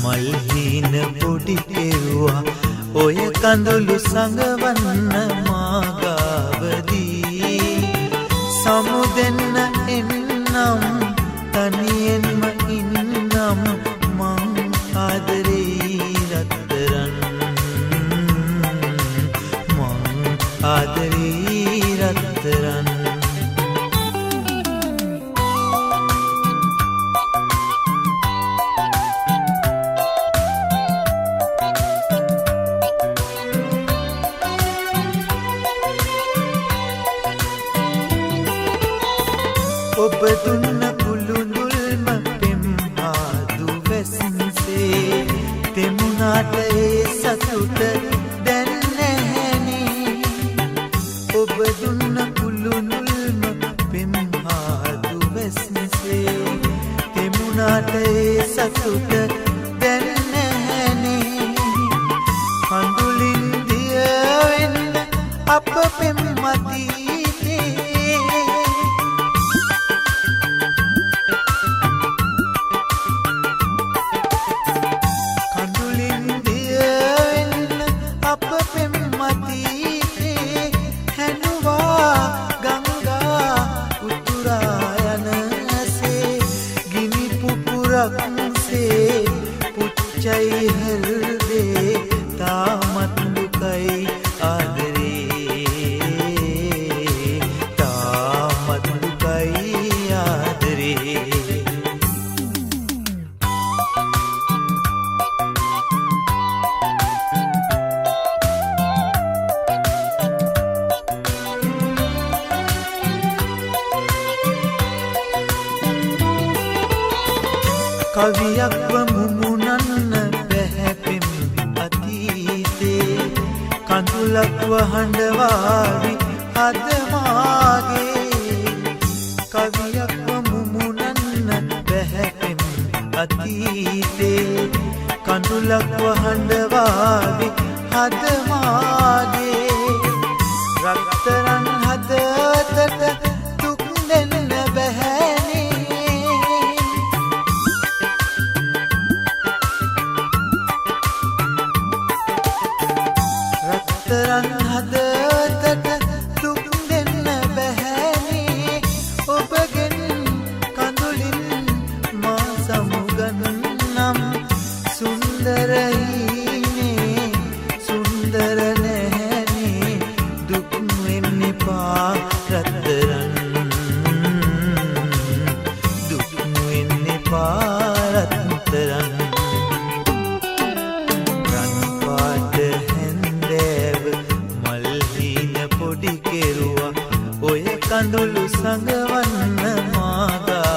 මල් හීන පොඩි කෙරුවා ඔය කඳුළු සංගවන්න මාගාවදී සමුදෙන්න එන්නම් තනියෙන්ම ඉන්නම් මං ආදරේ රත්තරන් මං ආදරේ රත්තරන් ඔබ දුන්න කුළුඳුල්ම පෙම්හාදු වැස්සේ තෙමුණාට ඒ සතුට දැන් නැහැනේ ඔබ දුන්න කුළුඳුල්ම පෙම්හාදු වැස්සේ තෙමුණාට ඒ සතුට දැන් නැහැනේ කඳුලින් දිය වෙන්න අප පෙම්මති පුච්චයි හල්දේ තාමත් දුකයි ආදරේ තාමත් දුකයි ආදරේ කවියක්ව මුමුණන්න පැහැපෙම් අතීතේ කඳුලක්ව හඬවාවි අදමාගේ කවියක්ව මුමුණන්න පැහැපෙම් අතීතේ කඳුලක්ව හඬවාවි අදමාගේ රත්තරන් හදතට දුක් දෙන්න බැහැනේ රත්තරන් හදතට දුක් දෙන්න බැහැනේ ඔබගෙන් කඳුලින් මා සමුගන්නම් සුන්දරයිනේ සුන්දර නැහැනේ දුක් වෙන්න එපා රත්තරන් දුක් වෙන්න එපා රත්තරන් පොඩි කෙරුවා ඔය කඳුළු සංගවන්න මාගා